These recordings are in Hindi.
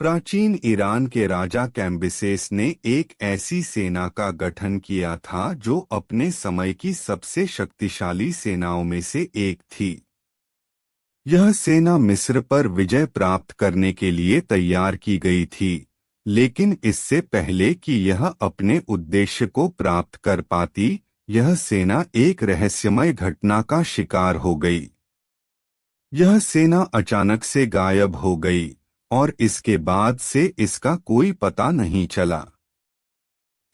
प्राचीन ईरान के राजा कैम्बिसेस ने एक ऐसी सेना का गठन किया था जो अपने समय की सबसे शक्तिशाली सेनाओं में से एक थी। यह सेना मिस्र पर विजय प्राप्त करने के लिए तैयार की गई थी, लेकिन इससे पहले कि यह अपने उद्देश्य को प्राप्त कर पाती, यह सेना एक रहस्यमय घटना का शिकार हो गई। यह सेना अचानक से गायब हो गई और इसके बाद से इसका कोई पता नहीं चला।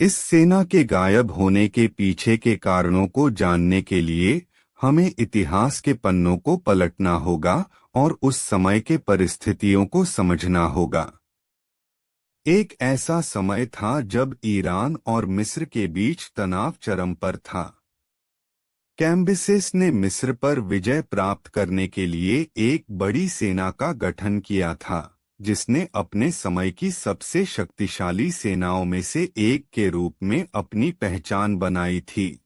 इस सेना के गायब होने के पीछे के कारणों को जानने के लिए हमें इतिहास के पन्नों को पलटना होगा और उस समय के परिस्थितियों को समझना होगा। एक ऐसा समय था जब ईरान और मिस्र के बीच तनाव चरम पर था। कैम्बिसेस ने मिस्र पर विजय प्राप्त करने के लिए एक बड़ी सेना का गठन किया था, जिसने अपने समय की सबसे शक्तिशाली सेनाओं में से एक के रूप में अपनी पहचान बनाई थी।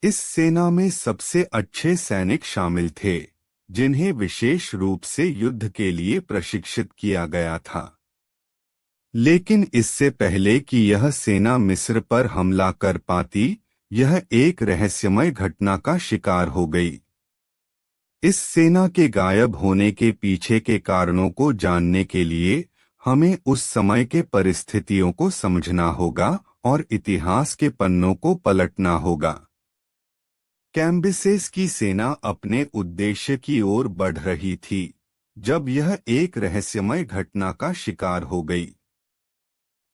इस सेना में सबसे अच्छे सैनिक शामिल थे, जिन्हें विशेष रूप से युद्ध के लिए प्रशिक्षित किया गया था। लेकिन इससे पहले कि यह सेना मिस्र पर हमला कर पाती, यह एक रहस्यमय घटना का शिकार हो गई। इस सेना के गायब होने के पीछे के कारणों को जानने के लिए हमें उस समय के परिस्थितियों को समझना होगा और इतिहास के पन्नों को पलटना होगा। कैम्बिसेस की सेना अपने उद्देश्य की ओर बढ़ रही थी जब यह एक रहस्यमय घटना का शिकार हो गई।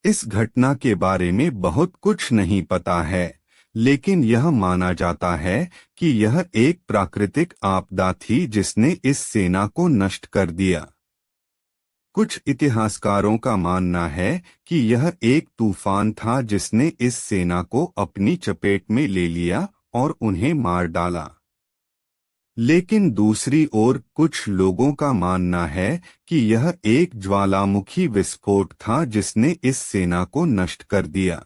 इस घटना के बारे में बहुत कुछ नहीं पता है, लेकिन यह माना जाता है कि यह एक प्राकृतिक आपदा थी जिसने इस सेना को नष्ट कर दिया। कुछ इतिहासकारों का मानना है कि यह एक तूफान था जिसने इस सेना को अपनी चपेट में ले लिया और उन्हें मार डाला। लेकिन दूसरी ओर कुछ लोगों का मानना है कि यह एक ज्वालामुखी विस्फोट था जिसने इस सेना को नष्ट कर दिया।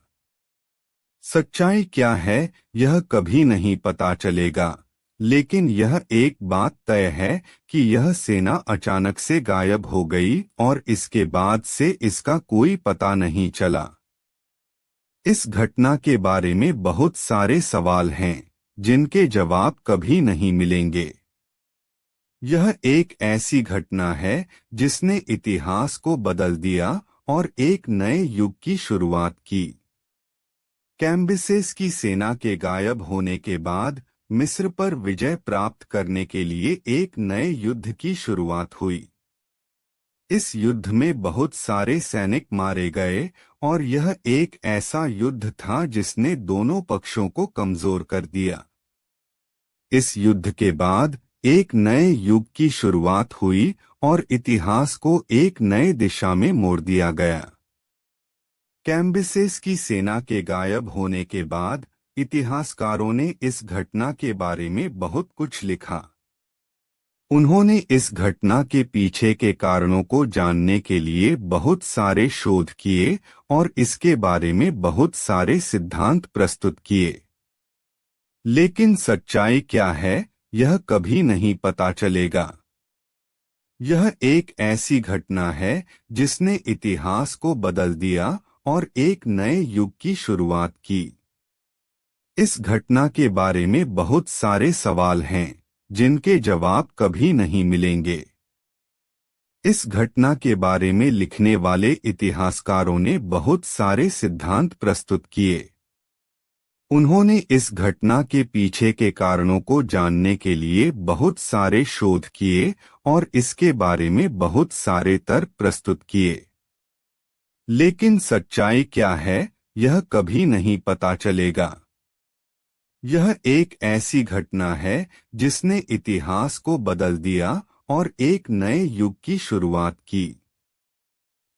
सच्चाई क्या है यह कभी नहीं पता चलेगा, लेकिन यह एक बात तय है कि यह सेना अचानक से गायब हो गई और इसके बाद से इसका कोई पता नहीं चला। इस घटना के बारे में बहुत सारे सवाल हैं, जिनके जवाब कभी नहीं मिलेंगे। यह एक ऐसी घटना है जिसने इतिहास को बदल दिया और एक नए युग की शुरुआत की। कैम्बिसेस की सेना के गायब होने के बाद मिस्र पर विजय प्राप्त करने के लिए एक नए युद्ध की शुरुआत हुई। इस युद्ध में बहुत सारे सैनिक मारे गए और यह एक ऐसा युद्ध था जिसने दोनों पक्षों को कमजोर कर दिया। इस युद्ध के बाद एक नए युग की शुरुआत हुई और इतिहास को एक नए दिशा में मोड़ दिया गया। कैम्बिसेस की सेना के गायब होने के बाद इतिहासकारों ने इस घटना के बारे में बहुत कुछ लिखा। उन्होंने इस घटना के पीछे के कारणों को जानने के लिए बहुत सारे शोध किए और इसके बारे में बहुत सारे सिद्धांत प्रस्तुत किए। लेकिन सच्चाई क्या है यह कभी नहीं पता चलेगा। यह एक ऐसी घटना है जिसने इतिहास को बदल दिया और एक नए युग की शुरुआत की। इस घटना के बारे में बहुत सारे सवाल हैं, जिनके जवाब कभी नहीं मिलेंगे। इस घटना के बारे में लिखने वाले इतिहासकारों ने बहुत सारे सिद्धांत प्रस्तुत किए। उन्होंने इस घटना के पीछे के कारणों को जानने के लिए बहुत सारे शोध किए और इसके बारे में बहुत सारे तर्क प्रस्तुत किए। लेकिन सच्चाई क्या है यह कभी नहीं पता चलेगा। यह एक ऐसी घटना है जिसने इतिहास को बदल दिया और एक नए युग की शुरुआत की।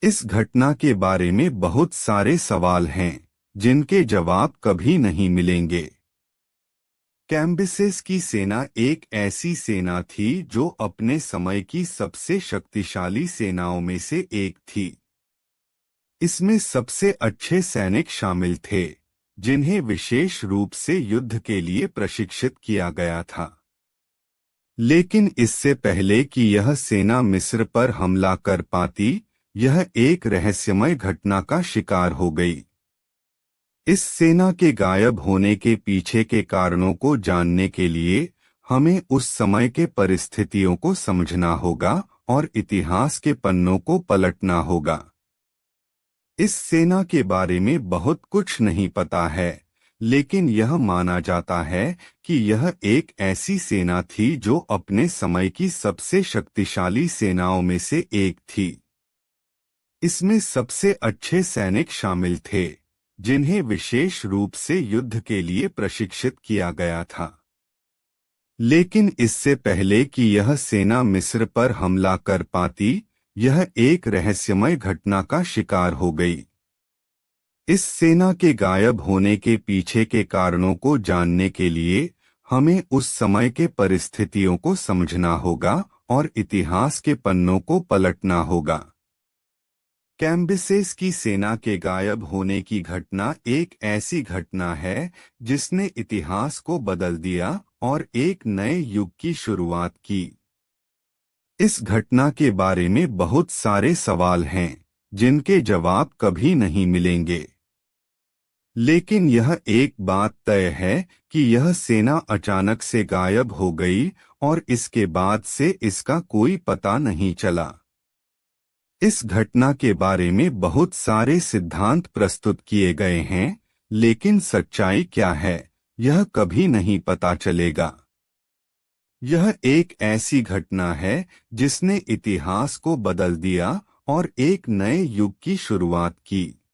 इस घटना के बारे में बहुत सारे सवाल हैं, जिनके जवाब कभी नहीं मिलेंगे। कैम्बिसेस की सेना एक ऐसी सेना थी जो अपने समय की सबसे शक्तिशाली सेनाओं में से एक थी। इसमें सबसे अच्छे सैनिक शामिल थे, जिन्हें विशेष रूप से युद्ध के लिए प्रशिक्षित किया गया था। लेकिन इससे पहले कि यह सेना मिस्र पर हमला कर पाती, यह एक रहस्यमय घटना का शिकार हो गई। इस सेना के गायब होने के पीछे के कारणों को जानने के लिए हमें उस समय के परिस्थितियों को समझना होगा और इतिहास के पन्नों को पलटना होगा। इस सेना के बारे में बहुत कुछ नहीं पता है, लेकिन यह माना जाता है कि यह एक ऐसी सेना थी जो अपने समय की सबसे शक्तिशाली सेनाओं में से एक थी। इसमें सबसे अच्छे सैनिक शामिल थे, जिन्हें विशेष रूप से युद्ध के लिए प्रशिक्षित किया गया था। लेकिन इससे पहले कि यह सेना मिस्र पर हमला कर पाती, यह एक रहस्यमय घटना का शिकार हो गई। इस सेना के गायब होने के पीछे के कारणों को जानने के लिए हमें उस समय के परिस्थितियों को समझना होगा और इतिहास के पन्नों को पलटना होगा। कैम्बिसेस की सेना के गायब होने की घटना एक ऐसी घटना है जिसने इतिहास को बदल दिया और एक नए युग की शुरुआत की। इस घटना के बारे में बहुत सारे सवाल हैं, जिनके जवाब कभी नहीं मिलेंगे। लेकिन यह एक बात तय है कि यह सेना अचानक से गायब हो गई और इसके बाद से इसका कोई पता नहीं चला। इस घटना के बारे में बहुत सारे सिद्धांत प्रस्तुत किए गए हैं, लेकिन सच्चाई क्या है, यह कभी नहीं पता चलेगा। यह एक ऐसी घटना है जिसने इतिहास को बदल दिया और एक नए युग की शुरुआत की।